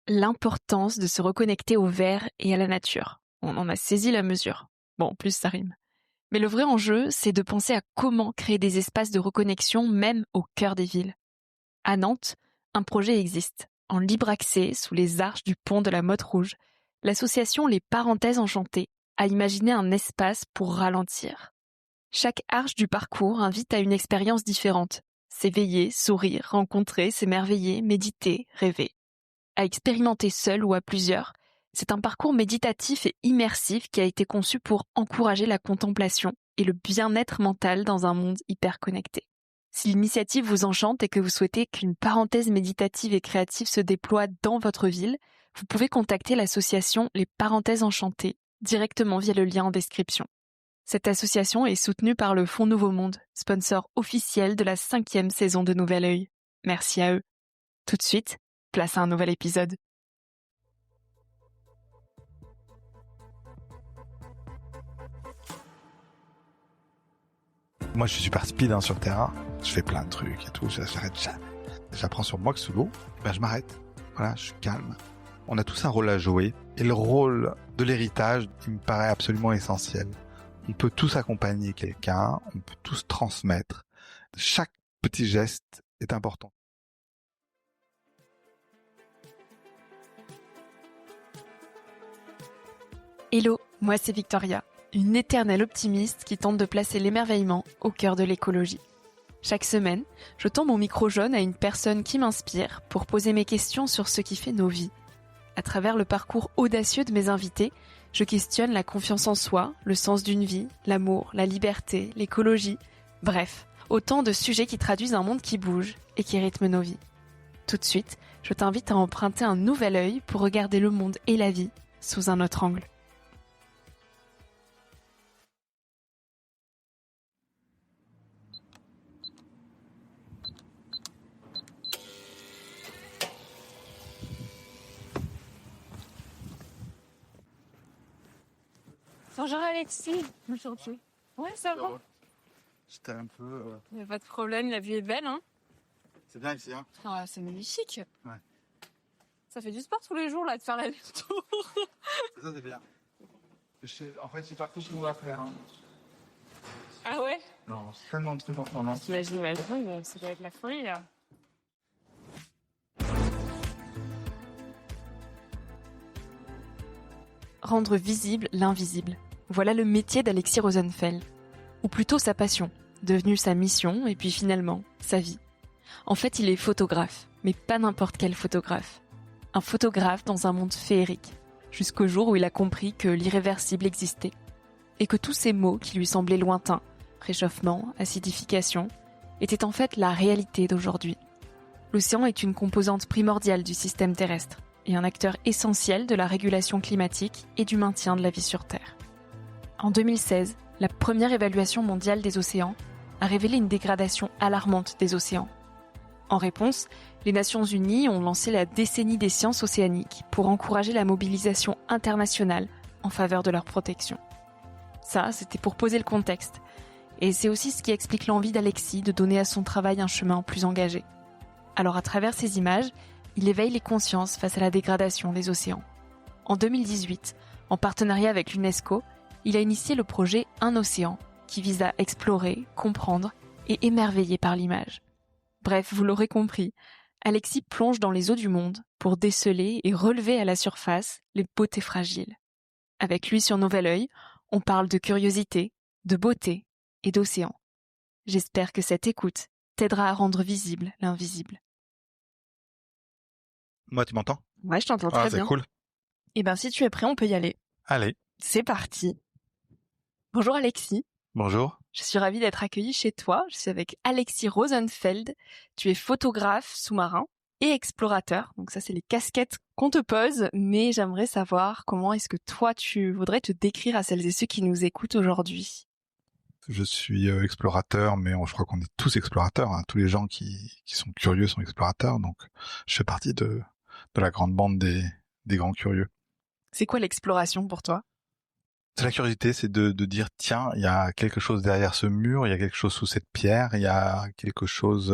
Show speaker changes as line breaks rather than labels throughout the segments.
l'importance de se reconnecter au vert et à la nature. On en a saisi la mesure. Bon, en plus ça rime. Mais le vrai enjeu, c'est de penser à comment créer des espaces de reconnexion même au cœur des villes. À Nantes, un projet existe. En libre accès, sous les arches du pont de la Motte Rouge, l'association Les Parenthèses Enchantées a imaginé un espace pour ralentir. Chaque arche du parcours invite à une expérience différente. S'éveiller, sourire, rencontrer, s'émerveiller, méditer, rêver. À expérimenter seul ou à plusieurs, c'est un parcours méditatif et immersif qui a été conçu pour encourager la contemplation et le bien-être mental dans un monde hyper connecté. Si l'initiative vous enchante et que vous souhaitez qu'une parenthèse méditative et créative se déploie dans votre ville, vous pouvez contacter l'association Les Parenthèses Enchantées directement via le lien en description. Cette association est soutenue par le Fonds Nouveau Monde, sponsor officiel de la 5e saison de Nouvel Œil. Merci à eux. Tout de suite, place à un nouvel épisode.
Moi, je suis super speed sur le terrain. Je fais plein de trucs et tout. J'arrête jamais. J'apprends sur moi que sous l'eau, je m'arrête. Voilà, je suis calme. On a tous un rôle à jouer. Et le rôle de l'héritage, il me paraît absolument essentiel. On peut tous accompagner quelqu'un. On peut tous transmettre. Chaque petit geste est important.
Hello, moi c'est Victoria, une éternelle optimiste qui tente de placer l'émerveillement au cœur de l'écologie. Chaque semaine, je tends mon micro jaune à une personne qui m'inspire pour poser mes questions sur ce qui fait nos vies. À travers le parcours audacieux de mes invités, je questionne la confiance en soi, le sens d'une vie, l'amour, la liberté, l'écologie, bref, autant de sujets qui traduisent un monde qui bouge et qui rythme nos vies. Tout de suite, je t'invite à emprunter un nouvel œil pour regarder le monde et la vie sous un autre angle.
Bonjour Alexis. Bonjour. Ouais, ça va.
J'étais un peu...
Il n'y a pas de problème, la vue est belle, hein.
C'est bien ici, hein.
Ah, c'est magnifique.
Ouais.
Ça fait du sport tous les jours, là, de faire l'aller-retour.
Ça, c'est bien. En fait, c'est pas tout ce qu'on va faire. Hein.
Ah ouais?
Non, c'est tellement de trucs en ce moment.
J'imagine, mais ça doit être la folie, là.
Rendre visible l'invisible. Voilà le métier d'Alexis Rosenfeld. Ou plutôt sa passion, devenue sa mission et puis finalement, sa vie. En fait, il est photographe, mais pas n'importe quel photographe. Un photographe dans un monde féerique, jusqu'au jour où il a compris que l'irréversible existait. Et que tous ces mots qui lui semblaient lointains, réchauffement, acidification, étaient en fait la réalité d'aujourd'hui. L'océan est une composante primordiale du système terrestre et un acteur essentiel de la régulation climatique et du maintien de la vie sur Terre. En 2016, la première évaluation mondiale des océans a révélé une dégradation alarmante des océans. En réponse, les Nations Unies ont lancé la décennie des sciences océaniques pour encourager la mobilisation internationale en faveur de leur protection. Ça, c'était pour poser le contexte. Et c'est aussi ce qui explique l'envie d'Alexis de donner à son travail un chemin plus engagé. Alors à travers ces images, il éveille les consciences face à la dégradation des océans. En 2018, en partenariat avec l'UNESCO, il a initié le projet Un Océan, qui vise à explorer, comprendre et émerveiller par l'image. Bref, vous l'aurez compris, Alexis plonge dans les eaux du monde pour déceler et relever à la surface les beautés fragiles. Avec lui sur Nouvel Œil, on parle de curiosité, de beauté et d'océan. J'espère que cette écoute t'aidera à rendre visible l'invisible.
Moi, tu m'entends?
Ouais, je t'entends très bien.
C'est cool.
Eh ben, si tu es prêt, on peut y aller.
Allez.
C'est parti. Bonjour Alexis.
Bonjour.
Je suis ravie d'être accueillie chez toi. Je suis avec Alexis Rosenfeld. Tu es photographe sous-marin et explorateur. Donc ça, c'est les casquettes qu'on te pose. Mais j'aimerais savoir comment est-ce que toi, tu voudrais te décrire à celles et ceux qui nous écoutent aujourd'hui.
Je suis explorateur, mais je crois qu'on est tous explorateurs. Hein. Tous les gens qui sont curieux sont explorateurs. Donc, je fais partie de la grande bande des grands curieux.
C'est quoi l'exploration pour toi?
C'est la curiosité, c'est de dire, tiens, il y a quelque chose derrière ce mur, il y a quelque chose sous cette pierre, il y a quelque chose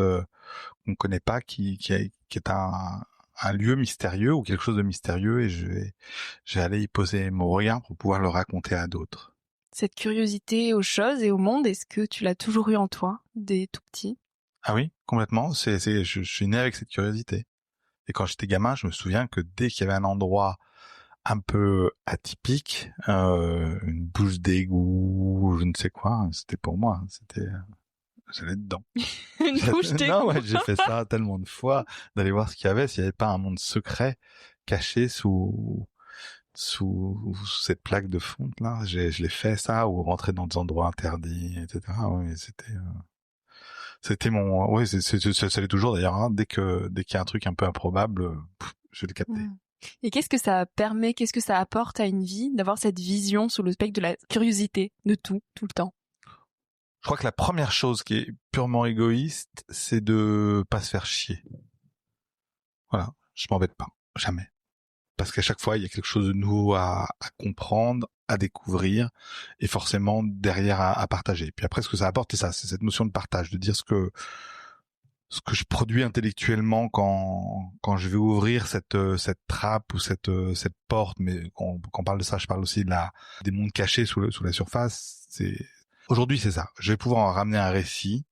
qu'on ne connaît pas qui est un un lieu mystérieux ou quelque chose de mystérieux et j'ai allé y poser mon regard pour pouvoir le raconter à d'autres.
Cette curiosité aux choses et au monde, est-ce que tu l'as toujours eu en toi, dès tout petit?
Ah oui, complètement. Je suis né avec cette curiosité. Et quand j'étais gamin, je me souviens que dès qu'il y avait un endroit un peu atypique, une bouche d'égout, je ne sais quoi, c'était pour moi. J'allais dedans.
Une bouche d'égout.
Non, ouais, j'ai fait ça tellement de fois, d'aller voir ce qu'il y avait, s'il n'y avait pas un monde secret caché sous cette plaque de fonte là. Je l'ai fait ça, ou rentrer dans des endroits interdits, etc. Oui, c'était mon, oui, ça l'est toujours d'ailleurs, hein. Dès qu'il y a un truc un peu improbable, je vais le capter.
Et qu'est-ce que ça permet, qu'est-ce que ça apporte à une vie d'avoir cette vision sous le spectre de la curiosité de tout le temps?
Je crois que la première chose qui est purement égoïste, c'est de pas se faire chier. Voilà, je m'embête pas, jamais. Parce qu'à chaque fois, il y a quelque chose de nouveau à comprendre, à découvrir, et forcément derrière à partager. Puis après, ce que ça apporte, c'est ça, c'est cette notion de partage, de dire ce que je produis intellectuellement quand je vais ouvrir cette trappe ou cette porte. Mais quand on parle de ça, je parle aussi des mondes cachés sous la surface. Aujourd'hui, c'est ça. Je vais pouvoir en ramener un récit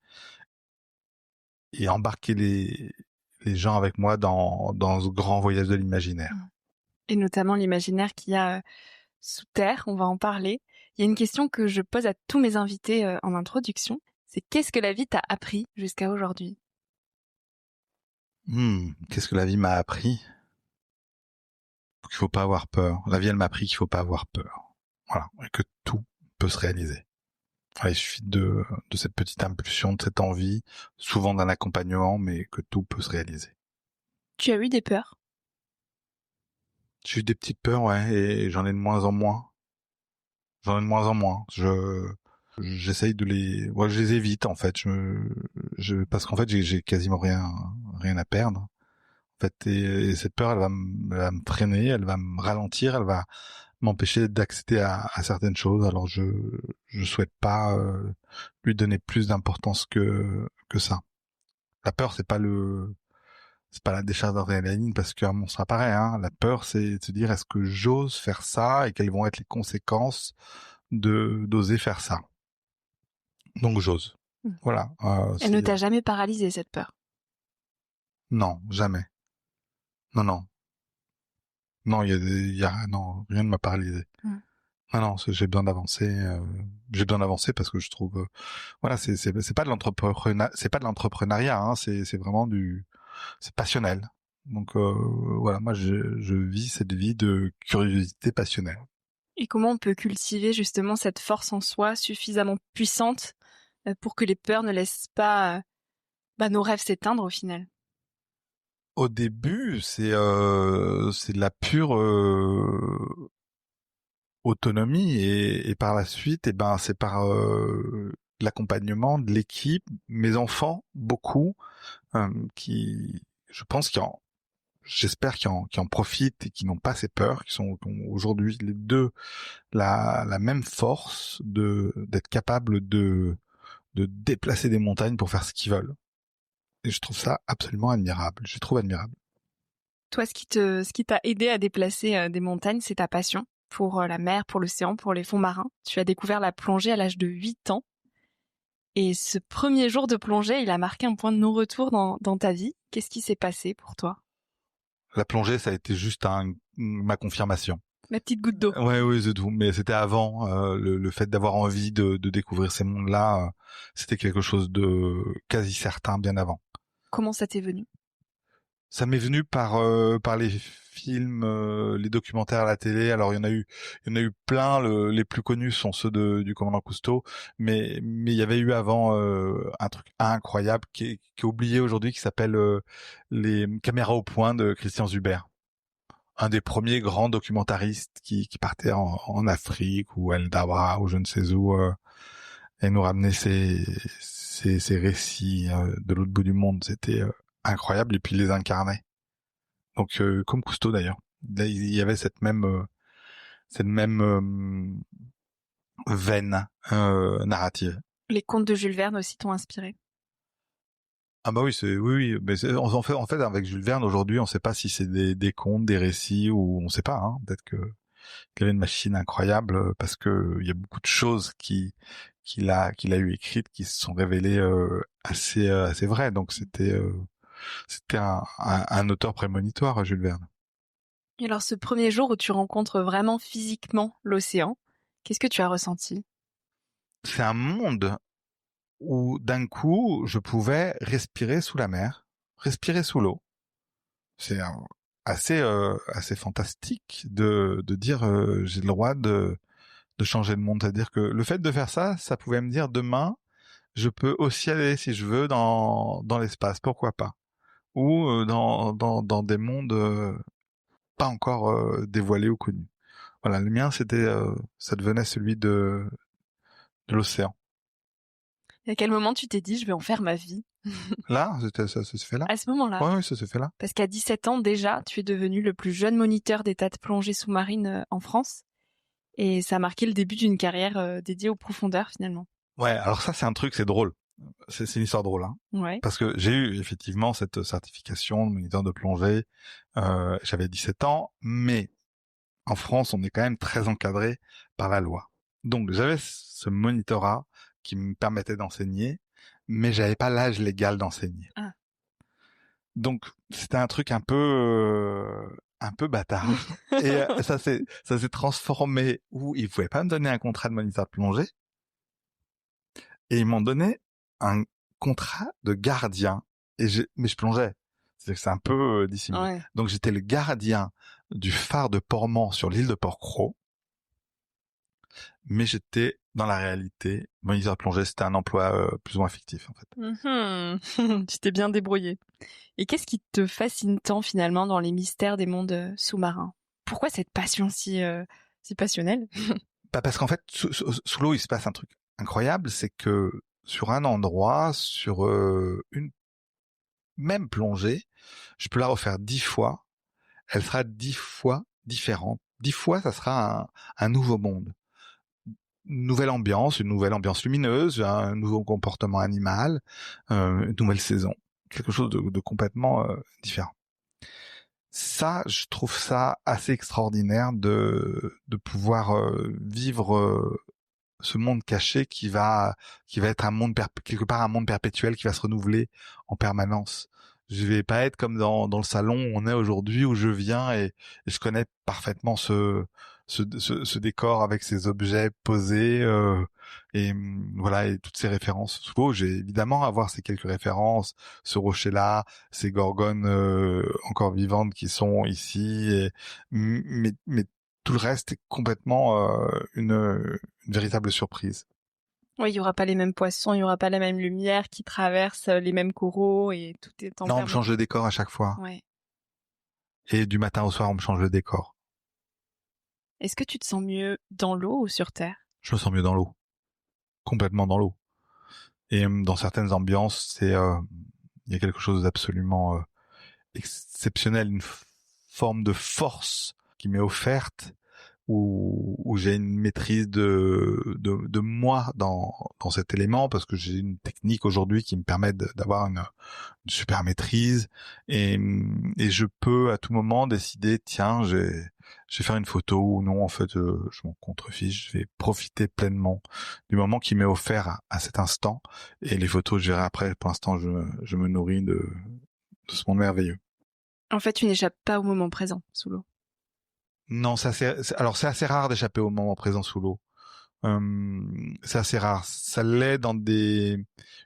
et embarquer les gens avec moi dans ce grand voyage de l'imaginaire.
Et notamment l'imaginaire qu'il y a sous terre, on va en parler. Il y a une question que je pose à tous mes invités en introduction, c'est qu'est-ce que la vie t'a appris jusqu'à aujourd'hui?
Qu'est-ce que la vie m'a appris? Qu'il faut pas avoir peur. La vie, elle m'a appris qu'il faut pas avoir peur. Voilà. Et que tout peut se réaliser. Enfin, il suffit de cette petite impulsion, de cette envie, souvent d'un accompagnement, mais que tout peut se réaliser.
Tu as eu des peurs?
J'ai eu des petites peurs, ouais, et j'en ai de moins en moins. J'essaye de je les évite, en fait. Parce qu'en fait, j'ai quasiment rien à perdre. En fait, et cette peur, elle va me freiner, elle va me ralentir, elle va m'empêcher d'accéder à certaines choses. Alors je souhaite pas lui donner plus d'importance que ça. La peur, c'est pas la décharge d'adrénaline, parce qu'un monstre apparaît, hein. La peur, c'est de se dire, est-ce que j'ose faire ça et quelles vont être les conséquences d'oser faire ça. Donc j'ose. Voilà.
Elle ne t'a jamais paralysé, cette peur?
Non, jamais. Non. Non, non, rien ne m'a paralysé. Non, j'ai besoin d'avancer. J'ai besoin d'avancer parce que je trouve, voilà, c'est pas de l'entrepreneuriat, hein. C'est vraiment c'est passionnel. Donc voilà, moi je vis cette vie de curiosité passionnelle.
Et comment on peut cultiver justement cette force en soi suffisamment puissante pour que les peurs ne laissent pas nos rêves s'éteindre au final?
Au début, c'est de la pure autonomie, et par la suite, c'est par l'accompagnement de l'équipe, mes enfants, beaucoup, qui, je pense, j'espère qu'ils en profitent et qui n'ont pas ces peurs, qui ont aujourd'hui les deux la même force d'être capables de déplacer des montagnes pour faire ce qu'ils veulent. Et je trouve ça absolument admirable. Je trouve admirable.
Toi, ce qui t'a aidé à déplacer des montagnes, c'est ta passion pour la mer, pour l'océan, pour les fonds marins. Tu as découvert la plongée à l'âge de 8 ans. Et ce premier jour de plongée, il a marqué un point de non-retour dans ta vie. Qu'est-ce qui s'est passé pour toi?
La plongée, ça a été juste ma confirmation.
La petite goutte d'eau.
Ouais, c'est tout. Mais c'était avant, le fait d'avoir envie de découvrir ces mondes-là, c'était quelque chose de quasi certain bien avant.
Comment ça t'est venu?
Ça m'est venu par les films, les documentaires à la télé. Alors il y en a eu plein. Les plus connus sont ceux du commandant Cousteau, mais il y avait eu avant un truc incroyable qui est oublié aujourd'hui, qui s'appelle les caméras au point de Christian Zuber, un des premiers grands documentaristes qui partait en Afrique ou El Dabra ou je ne sais où, et nous ramenait ces récits de l'autre bout du monde. C'était incroyable, et puis il les incarnait. Donc comme Cousteau d'ailleurs, il y avait cette même veine narrative.
Les contes de Jules Verne aussi t'ont inspiré?
Ah bah oui, oui, mais en fait, avec Jules Verne, aujourd'hui, on sait pas si c'est des contes, des récits, ou on sait pas, hein. Peut-être qu'il avait une machine incroyable, parce que il y a beaucoup de choses qu'il a eu écrites qui se sont révélées assez vraies. Donc c'était un auteur prémonitoire, Jules Verne.
Et alors ce premier jour où tu rencontres vraiment physiquement l'océan, qu'est-ce que tu as ressenti?
C'est un monde où d'un coup je pouvais respirer sous la mer, respirer sous l'eau. C'est assez fantastique de dire j'ai le droit de changer de monde. C'est-à-dire que le fait de faire ça, ça pouvait me dire demain je peux aussi aller si je veux dans l'espace, pourquoi pas, ou dans des mondes pas encore dévoilés ou connus. Voilà, le mien ça devenait celui de l'océan.
Et à quel moment tu t'es dit je vais en faire ma vie?
Là, ça se fait là.
À ce moment-là.
Ouais, ça se fait là.
Parce qu'à 17 ans déjà, tu es devenu le plus jeune moniteur d'état de plongée sous-marine en France. Et ça a marqué le début d'une carrière dédiée aux profondeurs finalement.
Ouais, alors ça c'est un truc, c'est drôle. C'est une histoire drôle, hein.
Ouais.
Parce que j'ai eu effectivement cette certification de moniteur de plongée. J'avais 17 ans, mais en France, on est quand même très encadré par la loi. Donc j'avais ce monitorat qui me permettait d'enseigner, mais j'avais pas l'âge légal d'enseigner.
Ah.
Donc c'était un truc un peu bâtard. Et ça s'est transformé où ils pouvaient pas me donner un contrat de moniteur de plongée, et ils m'ont donné un contrat de gardien. Mais je plongeais. C'est un peu dissimulé.
Ouais.
Donc j'étais le gardien du phare de Portmans sur l'île de Port-Cros, mais j'étais dans la réalité moniteur de plongée. C'était un emploi plus ou moins fictif en fait.
Tu t'es bien débrouillé. Et qu'est-ce qui te fascine tant finalement dans les mystères des mondes sous-marins? Pourquoi cette passion si passionnelle?
Bah parce qu'en fait sous l'eau il se passe un truc incroyable, c'est que sur un endroit, sur une même plongée, je peux la refaire 10 fois, elle sera 10 fois différente. 10 fois, ça sera un nouveau monde. Une nouvelle ambiance lumineuse, un nouveau comportement animal, une nouvelle saison. Quelque chose de complètement différent. Ça, je trouve ça assez extraordinaire de pouvoir vivre ce monde caché qui va être un monde quelque part un monde perpétuel qui va se renouveler en permanence. Je vais pas être comme dans le salon où on est aujourd'hui, où je viens et je connais parfaitement ce décor avec ces objets posés et voilà, et toutes ces références sous l'eau. J'ai évidemment à voir ces quelques références, ce rocher-là, ces gorgones encore vivantes qui sont ici, mais tout le reste est complètement une véritable surprise.
Oui, il y aura pas les mêmes poissons, il y aura pas la même lumière qui traverse les mêmes coraux et tout est en
Non, on me change le décor à chaque fois.
Ouais.
Et du matin au soir, on me change le décor.
Est-ce que tu te sens mieux dans l'eau ou sur Terre?
Je me sens mieux dans l'eau. Complètement dans l'eau. Et dans certaines ambiances, il y a quelque chose d'absolument exceptionnel, une forme de force qui m'est offerte, où j'ai une maîtrise de moi dans cet élément, parce que j'ai une technique aujourd'hui qui me permet d'avoir une super maîtrise, et je peux à tout moment décider, tiens, je vais faire une photo ou non. En fait, je m'en contrefiche, je vais profiter pleinement du moment qui m'est offert à cet instant, et les photos je verrai après. Pour l'instant, je me nourris de ce monde merveilleux.
En fait, tu n'échappes pas au moment présent sous l'eau.
Non, alors c'est assez rare d'échapper au moment présent sous l'eau. C'est assez rare. Ça l'est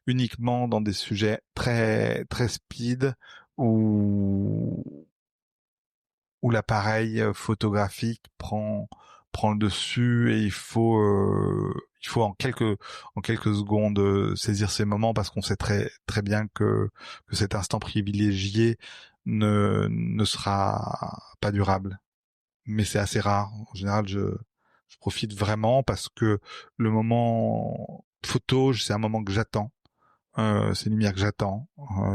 uniquement dans des sujets très très speed, où l'appareil photographique prend le dessus, et il faut en quelques secondes saisir ces moments, parce qu'on sait très très bien que cet instant privilégié ne sera pas durable. Mais c'est assez rare. En général, je profite vraiment, parce que le moment photo, c'est un moment que j'attends. C'est une lumière que j'attends.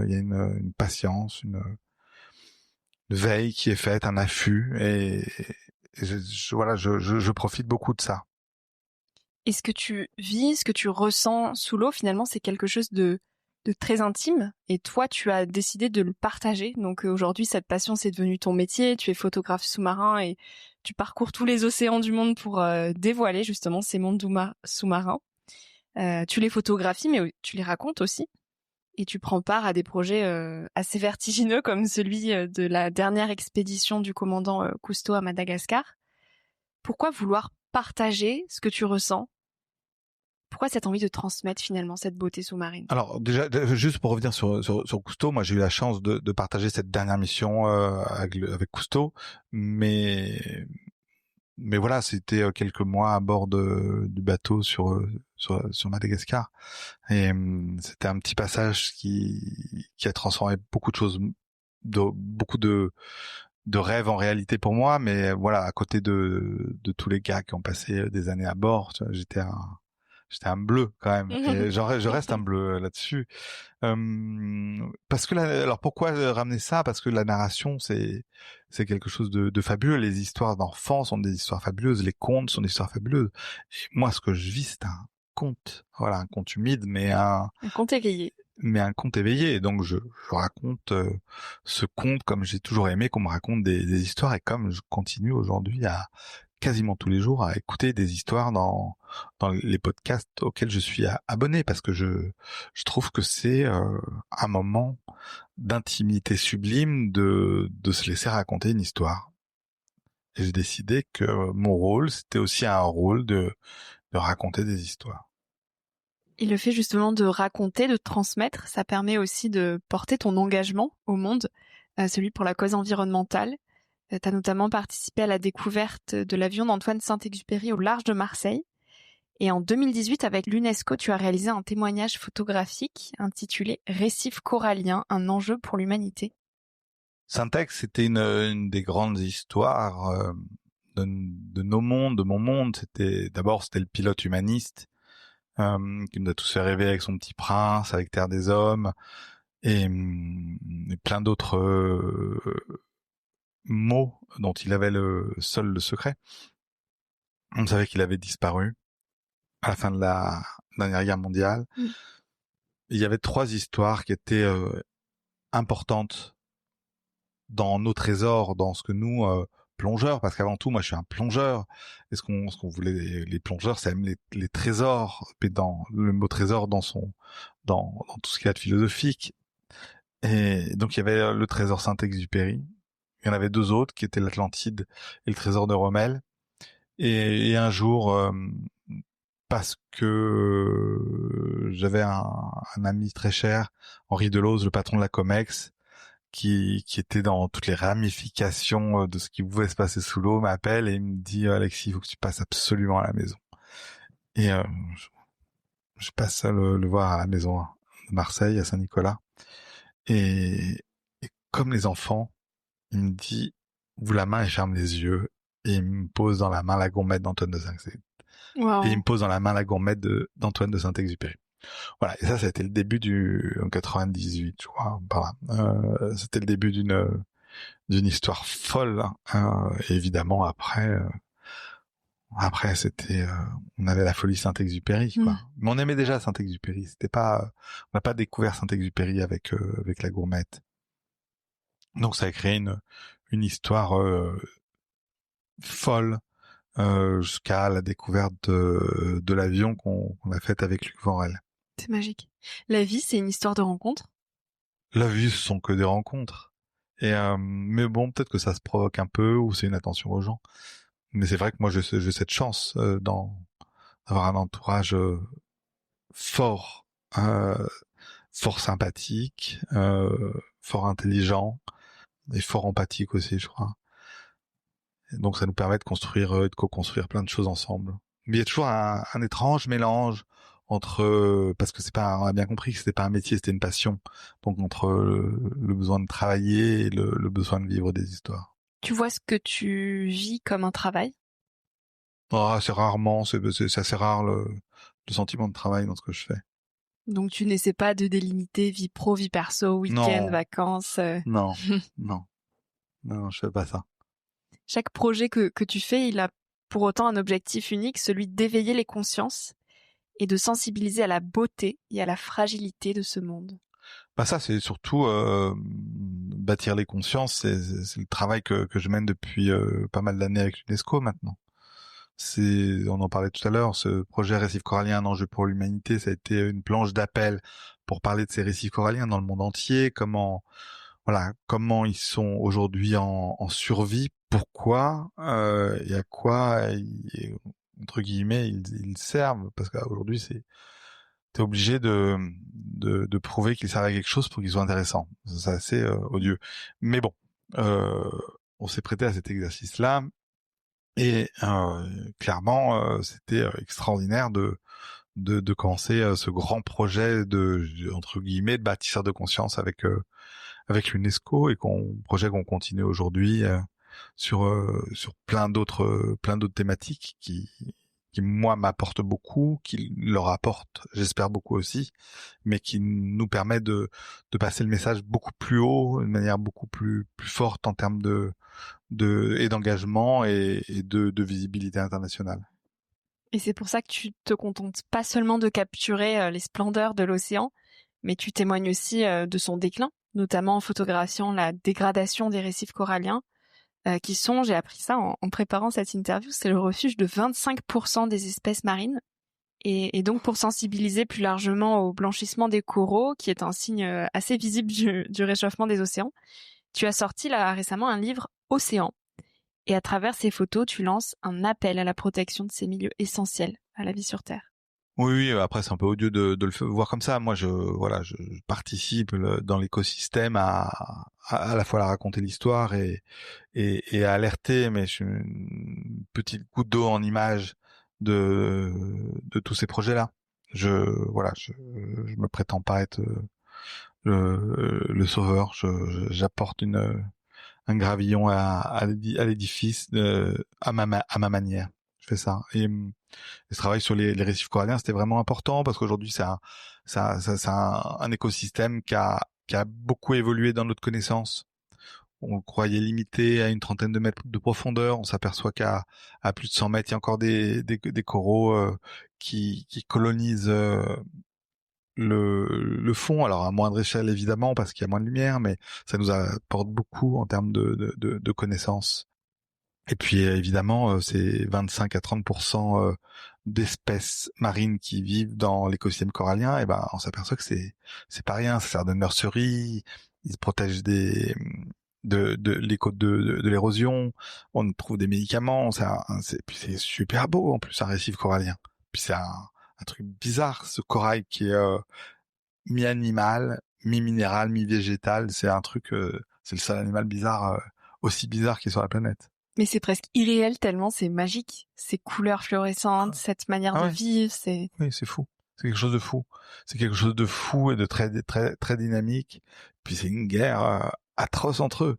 Il y a une patience, une veille qui est faite, un affût, et voilà, je profite beaucoup de ça.
Et ce que tu vis, ce que tu ressens sous l'eau, finalement, c'est quelque chose de de très intime et toi tu as décidé de le partager. Donc aujourd'hui cette passion c'est devenu ton métier, tu es photographe sous-marin et tu parcours tous les océans du monde pour dévoiler justement ces mondes sous-marins. Tu les photographies mais tu les racontes aussi et tu prends part à des projets assez vertigineux comme celui de la dernière expédition du commandant Cousteau à Madagascar. Pourquoi vouloir partager ce que tu ressens? Pourquoi cette envie de transmettre finalement cette beauté sous-marine?
Alors déjà, juste pour revenir sur Cousteau, moi j'ai eu la chance de partager cette dernière mission avec Cousteau, mais voilà, c'était quelques mois à bord du bateau sur Madagascar, et c'était un petit passage qui a transformé beaucoup de choses, beaucoup de rêves en réalité pour moi, mais voilà, à côté de tous les gars qui ont passé des années à bord, tu vois, j'étais un bleu quand même, et je reste un bleu là-dessus. Parce que alors pourquoi ramener ça? Parce que la narration, c'est quelque chose de fabuleux. Les histoires d'enfants sont des histoires fabuleuses, les contes sont des histoires fabuleuses. Et moi, ce que je vis, c'est un conte. Voilà, un conte humide, mais un
conte éveillé.
Mais un conte éveillé. Donc je raconte ce conte comme j'ai toujours aimé qu'on me raconte des histoires, et comme je continue aujourd'hui à quasiment tous les jours à écouter des histoires dans les podcasts auxquels je suis abonné, parce que je trouve que c'est un moment d'intimité sublime de se laisser raconter une histoire. Et j'ai décidé que mon rôle, c'était aussi un rôle de raconter des histoires.
Et le fait justement de raconter, de transmettre, ça permet aussi de porter ton engagement au monde, celui pour la cause environnementale. Tu as notamment participé à la découverte de l'avion d'Antoine Saint-Exupéry au large de Marseille. Et en 2018, avec l'UNESCO, tu as réalisé un témoignage photographique intitulé « Récif corallien, un enjeu pour l'humanité ».
Saint-Ex, c'était une des grandes histoires de nos mondes, de mon monde. C'était le pilote humaniste qui nous a tous fait rêver avec Son Petit Prince, avec Terre des Hommes, et plein d'autres mots dont il avait seul le secret. On savait qu'il avait disparu à la fin de la dernière guerre mondiale. Il y avait 3 histoires qui étaient importantes dans nos trésors, dans ce que nous plongeurs, parce qu'avant tout, moi, je suis un plongeur. Et ce qu'on voulait, les plongeurs, c'est même les trésors, mais dans le mot trésor, dans tout ce qu'il y a de philosophique. Et donc, il y avait le trésor Saint-Exupéry. Il y en avait 2 autres, qui étaient l'Atlantide et le trésor de Rommel. Et un jour, parce que j'avais un ami très cher, Henri Delose, le patron de la Comex, qui était dans toutes les ramifications de ce qui pouvait se passer sous l'eau, m'appelle et il me dit « Alexis, il faut que tu passes absolument à la maison ». Et je passe le voir à la maison de Marseille, à Saint-Nicolas. Et comme les enfants, il me dit « Ouvre la main et ferme les yeux ». Et il me pose dans la main la gourmette d'Antoine de Saint-Exupéry.
Wow.
Et il me pose dans la main la gourmette d'Antoine de Saint-Exupéry. Voilà, et ça a été le début en 98, je crois, par là. C'était le début d'une histoire folle, hein. Et évidemment, après c'était on avait la folie Saint-Exupéry, quoi. Mais on aimait déjà Saint-Exupéry, c'était pas on n'a pas découvert Saint-Exupéry avec la gourmette. Donc ça a créé une histoire folle jusqu'à la découverte de l'avion qu'on a faite avec Luc Vorel.
C'est magique. La vie, c'est une histoire de rencontres?
La vie, ce sont que des rencontres. Et mais bon, peut-être que ça se provoque un peu, ou c'est une attention aux gens. Mais c'est vrai que moi, j'ai cette chance d'avoir un entourage fort, fort sympathique, fort intelligent et fort empathique aussi, je crois. Et donc, ça nous permet de construire et de co-construire plein de choses ensemble. Mais il y a toujours un étrange mélange entre, parce que on a bien compris que c'était pas un métier, c'était une passion. Donc entre le besoin de travailler et le besoin de vivre des histoires.
Tu vois ce que tu vis comme un travail?
C'est rarement, c'est assez rare le sentiment de travail dans ce que je fais.
Donc tu n'essaies pas de délimiter vie pro, vie perso, week-end, vacances.
Non, non, je fais pas ça.
Chaque projet que tu fais, il a pour autant un objectif unique, celui d'éveiller les consciences et de sensibiliser à la beauté et à la fragilité de ce monde.
Ça, c'est surtout bâtir les consciences. C'est le travail que je mène depuis pas mal d'années avec l'UNESCO maintenant. On en parlait tout à l'heure, ce projet Récifs coralliens, un enjeu pour l'humanité, ça a été une planche d'appel pour parler de ces récifs coralliens dans le monde entier, comment ils sont aujourd'hui en survie, pourquoi, et à quoi, entre guillemets, ils servent, parce qu'aujourd'hui, t'es obligé de prouver qu'ils servent à quelque chose pour qu'ils soient intéressants. C'est assez odieux. Mais bon, on s'est prêté à cet exercice-là, et clairement, c'était extraordinaire de commencer ce grand projet entre guillemets de bâtisseur de conscience avec l'UNESCO, et projet qu'on continue aujourd'hui sur plein d'autres thématiques qui moi m'apportent beaucoup, qui leur apportent, j'espère, beaucoup aussi, mais qui nous permet de passer le message beaucoup plus haut, de manière beaucoup plus forte en termes et d'engagement et de visibilité internationale.
Et c'est pour ça que tu te contentes pas seulement de capturer les splendeurs de l'océan, mais tu témoignes aussi de son déclin, notamment en photographiant la dégradation des récifs coralliens, qui sont, j'ai appris ça en préparant cette interview, c'est le refuge de 25% des espèces marines. Et donc pour sensibiliser plus largement au blanchissement des coraux, qui est un signe assez visible du réchauffement des océans, tu as sorti là récemment un livre Océan. Et à travers ces photos, tu lances un appel à la protection de ces milieux essentiels à la vie sur Terre.
Oui, après c'est un peu odieux de le voir comme ça. Moi, je participe dans l'écosystème à la fois à raconter l'histoire et à alerter, mais je suis une petite goutte d'eau en image de tous ces projets-là. Je me prétends pas être le sauveur. J'apporte un gravillon à l'édifice à ma manière. Je fais ça. Et ce travail sur les récifs coralliens, c'était vraiment important parce qu'aujourd'hui, c'est un écosystème qui a beaucoup évolué dans notre connaissance. On le croyait limité à une trentaine de mètres de profondeur. On s'aperçoit à plus de 100 mètres, il y a encore des coraux qui colonisent le fond. Alors à moindre échelle évidemment parce qu'il y a moins de lumière, mais ça nous apporte beaucoup en termes de connaissances. Et puis évidemment, c'est 25 à 30% d'espèces marines qui vivent dans l'écosystème corallien. Et on s'aperçoit que c'est pas rien. Ça sert de nurserie. Ils se protègent de l'érosion. On trouve des médicaments. Puis c'est super beau en plus un récif corallien. Puis c'est un truc bizarre, ce corail qui est mi-animal, mi-minéral, mi-végétal. C'est un truc, c'est le seul animal bizarre, aussi bizarre qui est sur la planète.
Mais c'est presque irréel tellement c'est magique. Ces couleurs fluorescentes, cette manière de vivre, c'est...
Oui, c'est fou. C'est quelque chose de fou. C'est quelque chose de fou et de très, très, très dynamique. Puis c'est une guerre atroce entre eux.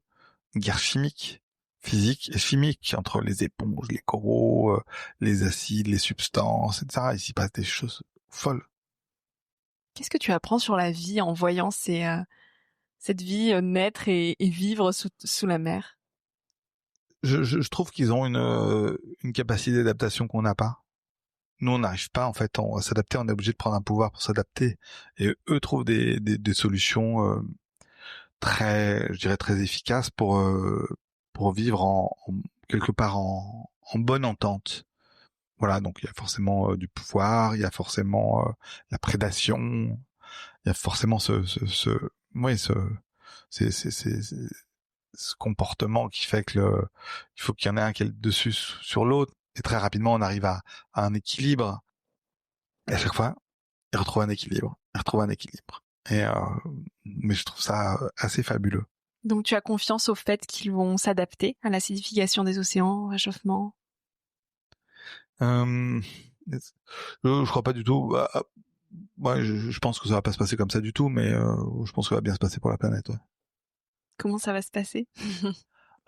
Une guerre chimique, physique et chimique entre les éponges, les coraux, les acides, les substances, etc. Il s'y passe des choses folles.
Qu'est-ce que tu apprends sur la vie en voyant cette vie naître et vivre sous la mer?
Je trouve qu'ils ont une capacité d'adaptation qu'on n'a pas. Nous, on n'arrive pas, en fait, à s'adapter. On est obligé de prendre un pouvoir pour s'adapter. Et eux trouvent des solutions très, je dirais, très efficaces pour vivre quelque part en bonne entente. Voilà, donc il y a forcément du pouvoir, il y a forcément la prédation, il y a forcément ce comportement qui fait que il faut qu'il y en ait un qui est dessus sur l'autre, et très rapidement on arrive à un équilibre, et à chaque fois il retrouve un équilibre, et mais je trouve ça assez fabuleux.
Donc tu as confiance au fait qu'ils vont s'adapter à l'acidification des océans, au réchauffement?
Je crois pas du tout. Moi, je pense que ça va pas se passer comme ça du tout, mais je pense que ça va bien se passer pour la planète. Ouais.
Comment ça va se passer?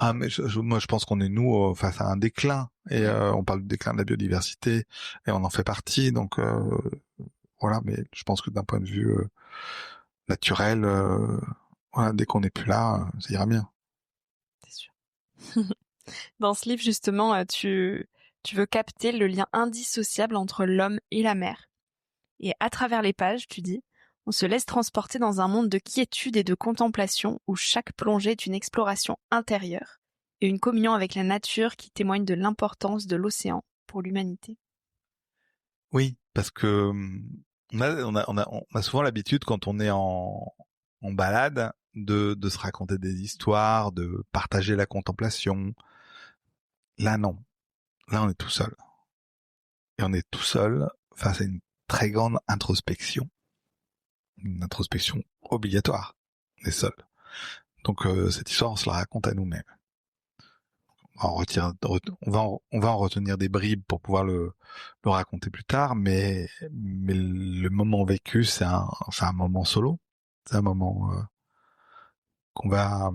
Mais moi je pense qu'on est nous face à un déclin, et on parle du déclin de la biodiversité et on en fait partie, donc voilà. Mais je pense que d'un point de vue naturel, voilà, dès qu'on n'est plus là, ça ira bien.
C'est sûr. Dans ce livre justement, tu veux capter le lien indissociable entre l'homme et la mer. Et à travers les pages, tu dis, On se laisse transporter dans un monde de quiétude et de contemplation où chaque plongée est une exploration intérieure et une communion avec la nature qui témoigne de l'importance de l'océan pour l'humanité.
Oui, parce que on a souvent l'habitude quand on est en balade de se raconter des histoires, de partager la contemplation. Là, non. Là, on est tout seul. Et on est tout seul face à une très grande introspection. Une introspection obligatoire. On est seul. Donc, cette histoire, on se la raconte à nous-mêmes. On va en retenir des bribes pour pouvoir le raconter plus tard, mais le moment vécu, c'est un moment solo. C'est un moment qu'on va,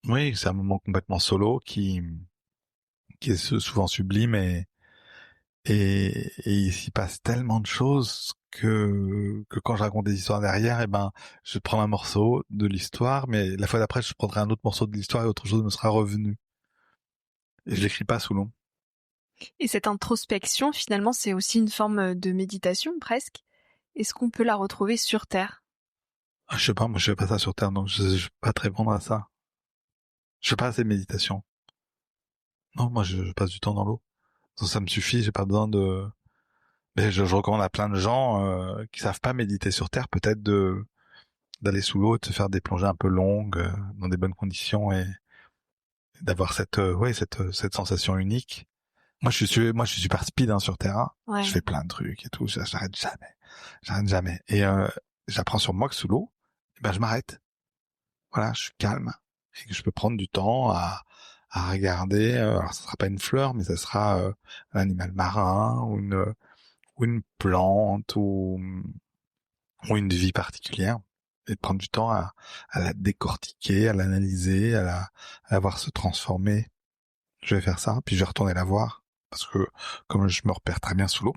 oui, c'est un moment complètement solo qui est souvent sublime et il s'y passe tellement de choses que quand je raconte des histoires derrière, je prends un morceau de l'histoire, mais la fois d'après, je prendrai un autre morceau de l'histoire et autre chose me sera revenu. Et je l'écris pas sous l'eau.
Et cette introspection, finalement, c'est aussi une forme de méditation, presque. Est-ce qu'on peut la retrouver sur Terre ?
Ah, je sais pas, moi je fais pas ça sur Terre, donc je peux pas te répondre à ça. Je fais pas assez de méditation. Non, moi je passe du temps dans l'eau. Ça me suffit, j'ai pas besoin de... Mais je recommande à plein de gens qui savent pas méditer sur Terre, peut-être d'aller sous l'eau, de se faire des plongées un peu longues, dans des bonnes conditions et d'avoir cette sensation unique. Moi je suis super speed sur Terre. Hein.
Ouais.
Je fais plein de trucs et tout, j'arrête jamais. Et j'apprends sur moi que sous l'eau, je m'arrête. Voilà, je suis calme et que je peux prendre du temps à regarder. Alors ça sera pas une fleur, mais ça sera un animal marin ou une plante ou une vie particulière, et de prendre du temps à la décortiquer, à l'analyser, à la voir se transformer. Je vais faire ça, puis je vais retourner la voir parce que comme je me repère très bien sous l'eau,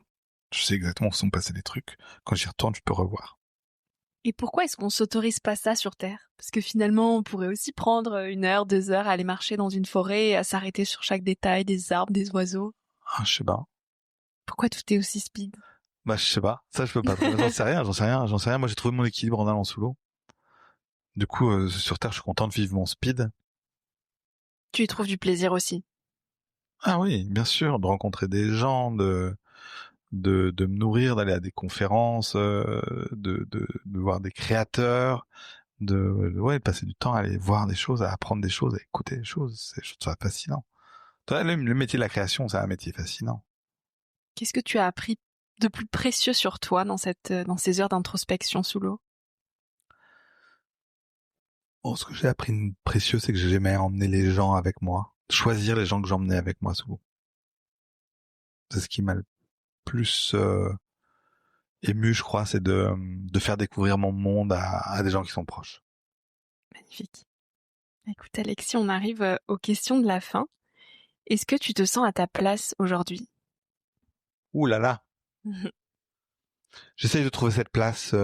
je sais exactement où sont passés les trucs. Quand j'y retourne, je peux revoir.
Et pourquoi est-ce qu'on s'autorise pas ça sur Terre ? Parce que finalement, on pourrait aussi prendre 1 heure, 2 heures à aller marcher dans une forêt et à s'arrêter sur chaque détail des arbres, des oiseaux.
Ah, je sais pas.
Pourquoi tout est aussi speed ?
Je sais pas. Ça, je peux pas. J'en sais rien. Moi, j'ai trouvé mon équilibre en allant sous l'eau. Du coup, sur Terre, je suis content de vivre mon speed.
Tu y trouves du plaisir aussi ?
Ah oui, bien sûr, de rencontrer des gens, de me nourrir, d'aller à des conférences, de voir des créateurs, de passer du temps à aller voir des choses, à apprendre des choses, à écouter des choses. Je trouve ça fascinant. Le métier de la création, c'est un métier fascinant.
Qu'est-ce que tu as appris de plus précieux sur toi dans ces heures d'introspection sous l'eau ?
Bon, ce que j'ai appris de précieux, c'est que j'ai jamais emmené les gens avec moi. Choisir les gens que j'emmenais avec moi sous l'eau. C'est ce qui m'a le plus ému, je crois, c'est de faire découvrir mon monde à des gens qui sont proches.
Magnifique. Écoute Alexis, on arrive aux questions de la fin. Est-ce que tu te sens à ta place aujourd'hui ?
Ouh là là. J'essaye de trouver cette place.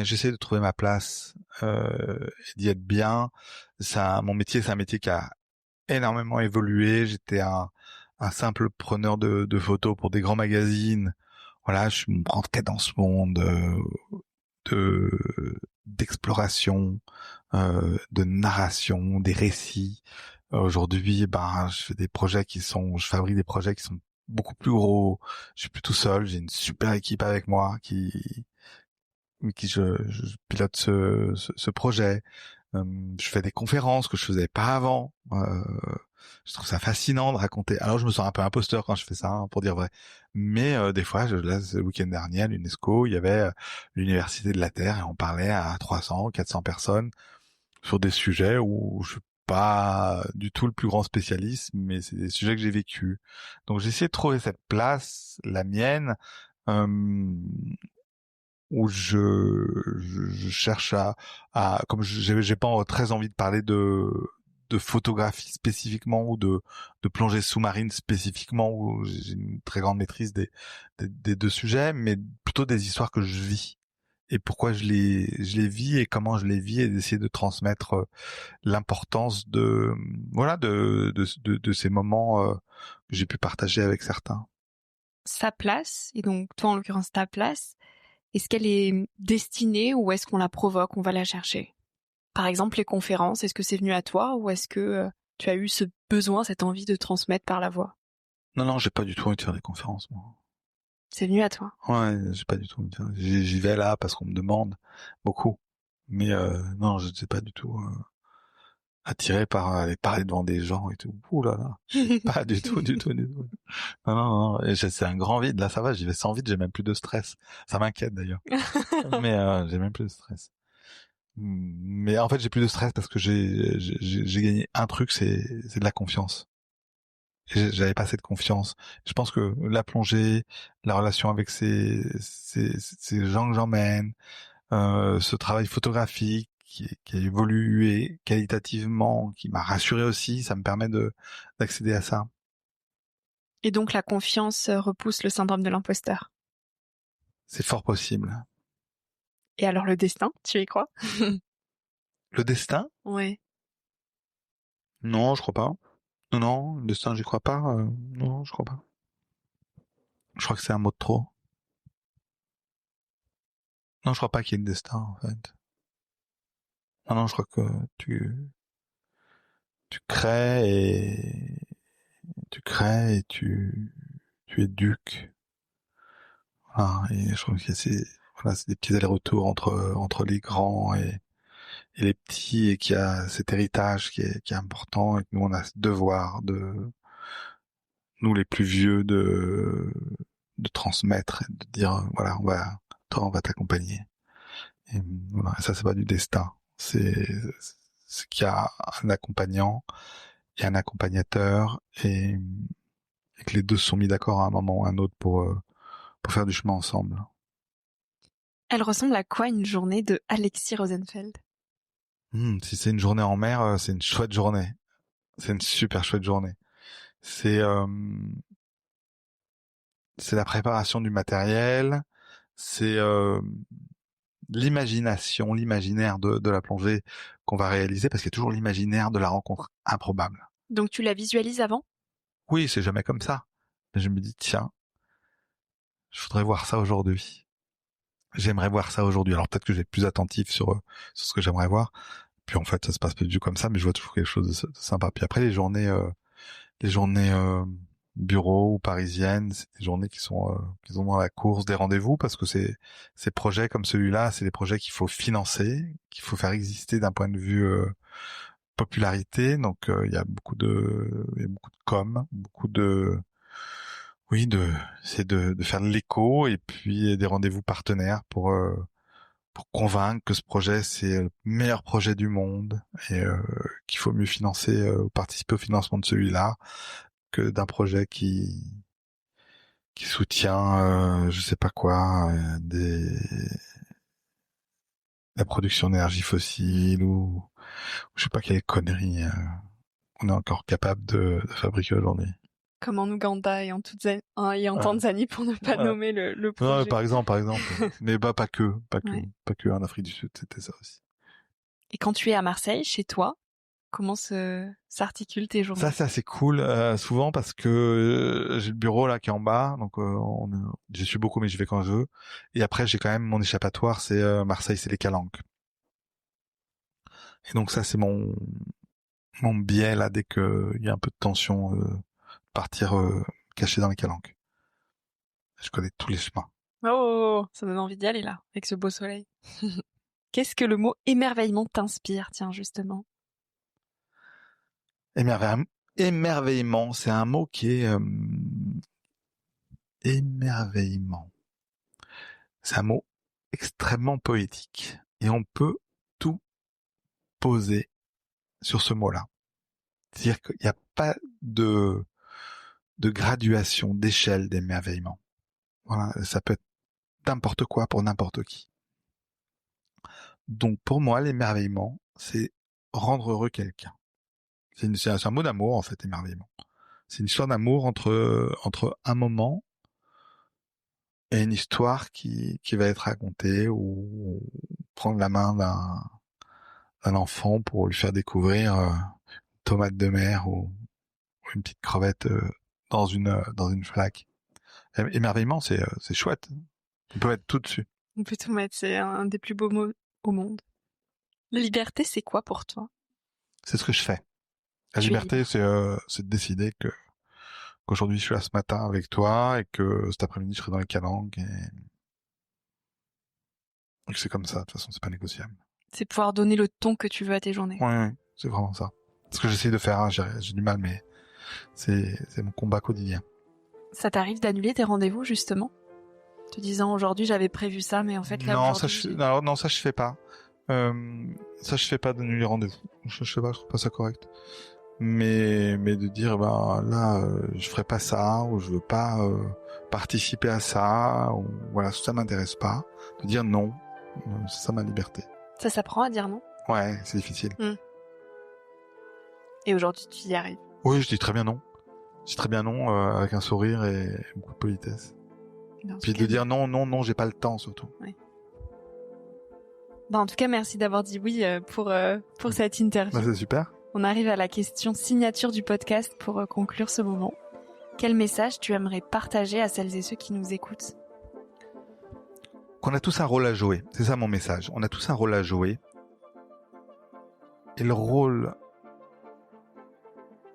J'essaie de trouver ma place et d'y être bien. Mon métier, c'est un métier qui a énormément évolué. J'étais un simple preneur de photos pour des grands magazines. Voilà, je me rentrais dans ce monde d'exploration, de narration, des récits. Aujourd'hui, je fabrique des projets qui sont beaucoup plus gros. Je suis plus tout seul. J'ai une super équipe avec moi qui je pilote ce projet. Je fais des conférences que je faisais pas avant. Je trouve ça fascinant de raconter. Alors je me sens un peu imposteur quand je fais ça, hein, pour dire vrai. Mais des fois, là, le week-end dernier à l'UNESCO, il y avait l'Université de la Terre et on parlait à 300, 400 personnes sur des sujets où je suis pas du tout le plus grand spécialiste, mais c'est des sujets que j'ai vécus. Donc j'ai essayé de trouver cette place, la mienne, où je cherche comme j'ai pas très envie de parler de photographie spécifiquement ou de plongée sous-marine spécifiquement, où j'ai une très grande maîtrise des deux sujets, mais plutôt des histoires que je vis et pourquoi je les vis et comment je les vis, et d'essayer de transmettre l'importance de ces moments que j'ai pu partager avec certains.
Sa place, et donc toi en l'occurrence ta place, Est-ce qu'elle est destinée ou est-ce qu'on la provoque, on va la chercher? Par exemple, les conférences, est-ce que c'est venu à toi ou est-ce que tu as eu ce besoin, cette envie de transmettre par la voix?
Non, j'ai pas du tout envie de faire des conférences, moi.
C'est venu à toi.
Ouais, j'ai pas du tout envie de faire. J'y vais là parce qu'on me demande beaucoup. Mais non, je sais pas du tout attiré par aller parler devant des gens et tout. Ouh là là, pas du tout, du tout, du tout. Non, non, non. Et c'est un grand vide. Là, ça va, j'y vais sans vide, j'ai même plus de stress. Ça m'inquiète d'ailleurs. Mais j'ai même plus de stress. Mais en fait, j'ai plus de stress parce que j'ai gagné un truc, c'est de la confiance. J'avais pas cette confiance. Je pense que la plongée, la relation avec ces gens que j'emmène, ce travail photographique qui a évolué qualitativement, qui m'a rassuré aussi, ça me permet d'accéder à ça.
Et donc la confiance repousse le syndrome de l'imposteur.
C'est fort possible.
Et alors le destin, tu y crois?
Le destin?
Ouais.
Non, je crois pas. Non, non, le destin, j'y crois pas. Non, je crois pas. Je crois que c'est un mot de trop. Non, je crois pas qu'il y ait de destin, en fait. Non, non, je crois que tu crées et tu éduques. Voilà, et je trouve que c'est des petits allers-retours entre les grands et les petits, et qu'il y a cet héritage qui est important, et que nous on a ce devoir nous les plus vieux de transmettre et de dire voilà, toi on va t'accompagner. Et voilà, ça c'est pas du destin, c'est qu'il y a un accompagnant et un accompagnateur, et que les deux se sont mis d'accord à un moment ou à un autre pour faire du chemin ensemble.
Elle ressemble à quoi une journée de Alexis Rosenfeld?
Si c'est une journée en mer, c'est une chouette journée. C'est une super chouette journée. C'est c'est la préparation du matériel, c'est l'imagination, l'imaginaire de la plongée qu'on va réaliser, parce qu'il y a toujours l'imaginaire de la rencontre improbable.
Donc tu la visualises avant?
Oui, c'est jamais comme ça. Mais je me dis, tiens, je voudrais voir ça aujourd'hui. J'aimerais voir ça aujourd'hui. Alors peut-être que je vais être plus attentif sur ce que j'aimerais voir. Puis en fait, ça se passe pas du tout comme ça, mais je vois toujours quelque chose de sympa. Puis après, les journées bureau ou parisiennes, c'est des journées qui sont dans la course des rendez-vous, parce que ces projets comme celui-là, c'est des projets qu'il faut financer, qu'il faut faire exister d'un point de vue popularité. Donc il y a beaucoup de com, beaucoup de oui c'est de faire de l'écho, et puis des rendez-vous partenaires pour convaincre que ce projet c'est le meilleur projet du monde, et qu'il faut mieux financer participer au financement de celui-là que d'un projet qui soutient je sais pas quoi, la production d'énergie fossile, ou je sais pas quelle connerie on est encore capable de fabriquer aujourd'hui.
Comme en Ouganda et en Tanzanie, pour ne pas nommer le projet.
Non, par exemple. Mais pas que, en Afrique du Sud, c'était ça aussi.
Et quand tu es à Marseille, chez toi, comment s'articulent tes journées?
Ça, c'est assez cool, souvent, parce que j'ai le bureau là qui est en bas, donc j'y suis beaucoup, mais j'y vais quand je veux. Et après, j'ai quand même mon échappatoire, c'est Marseille, c'est les Calanques. Et donc ça, c'est mon biais là, dès que il y a un peu de tension, partir caché dans les Calanques. Je connais tous les chemins.
Oh, ça donne envie d'y aller là, avec ce beau soleil. Qu'est-ce que le mot émerveillement t'inspire, tiens, justement?
Émerveillement, c'est un mot qui est émerveillement. C'est un mot extrêmement poétique, et on peut tout poser sur ce mot-là. C'est-à-dire qu'il n'y a pas de graduation, d'échelle d'émerveillement. Voilà, ça peut être n'importe quoi pour n'importe qui. Donc pour moi, l'émerveillement, c'est rendre heureux quelqu'un. C'est un mot d'amour, en fait, émerveillement. C'est une histoire d'amour entre un moment et une histoire qui va être racontée, ou prendre la main d'un enfant pour lui faire découvrir une tomate de mer, ou une petite crevette dans une flaque. Émerveillement, c'est chouette. On peut mettre tout dessus.
On peut tout mettre, c'est un des plus beaux mots au monde. La liberté, c'est quoi pour toi?
C'est ce que je fais. La
Tu es
liberté,
libre.
c'est de décider qu'aujourd'hui je suis là ce matin avec toi et que cet après-midi je serai dans les calanques et que c'est comme ça. De toute façon, c'est pas négociable.
C'est pouvoir donner le ton que tu veux à tes journées.
Ouais, c'est vraiment ça. C'est ce que j'essaie de faire. Hein. J'ai du mal, mais c'est mon combat quotidien.
Ça t'arrive d'annuler tes rendez-vous, justement? Te disant, aujourd'hui, j'avais prévu ça, mais en fait, là,
Non,
aujourd'hui...
non, ça je fais pas. Ça je fais pas d'annuler rendez-vous. Je fais pas, je trouve pas ça correct. Mais de dire, là, je ferai pas ça, ou je veux pas participer à ça, ou voilà, ça m'intéresse pas. De dire non, c'est ça ma liberté.
Ça s'apprend à dire non.
Ouais, c'est difficile.
Et aujourd'hui, tu y arrives.
Oui, je dis très bien non. Je dis très bien non, avec un sourire et beaucoup de politesse. Puis de dire non, j'ai pas le temps surtout.
Ouais. En tout cas, merci d'avoir dit oui pour cette interview.
C'est super.
On arrive à la question signature du podcast pour conclure ce moment. Quel message tu aimerais partager à celles et ceux qui nous écoutent?
Qu'on a tous un rôle à jouer. C'est ça mon message. On a tous un rôle à jouer. Et le rôle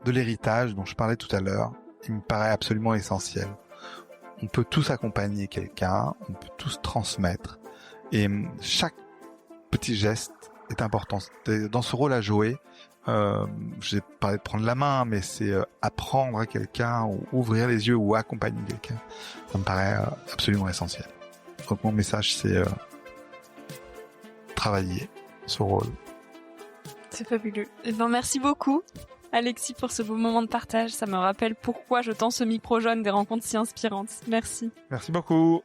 de l'héritage dont je parlais tout à l'heure, il me paraît absolument essentiel. On peut tous accompagner quelqu'un, on peut tous transmettre. Et chaque petit geste est important. Dans ce rôle à jouer, j'ai parlé de prendre la main, mais c'est apprendre à quelqu'un, ou ouvrir les yeux, ou accompagner quelqu'un. Ça me paraît absolument essentiel. Donc mon message, c'est travailler ce rôle.
C'est fabuleux. Merci beaucoup, Alexis, pour ce beau moment de partage. Ça me rappelle pourquoi je tends ce micro jaune des rencontres si inspirantes. Merci.
Merci beaucoup.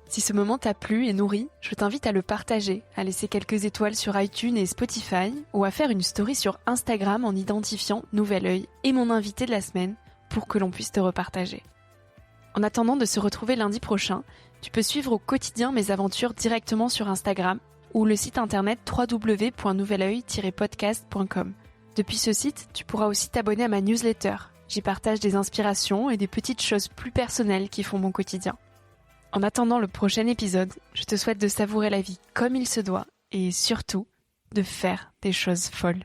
Si ce moment t'a plu et nourri, je t'invite à le partager, à laisser quelques étoiles sur iTunes et Spotify, ou à faire une story sur Instagram en identifiant Nouvel Oeil et mon invité de la semaine pour que l'on puisse te repartager. En attendant de se retrouver lundi prochain, tu peux suivre au quotidien mes aventures directement sur Instagram ou le site internet www.nouveloeil-podcast.com. Depuis ce site, tu pourras aussi t'abonner à ma newsletter. J'y partage des inspirations et des petites choses plus personnelles qui font mon quotidien. En attendant le prochain épisode, je te souhaite de savourer la vie comme il se doit et surtout de faire des choses folles.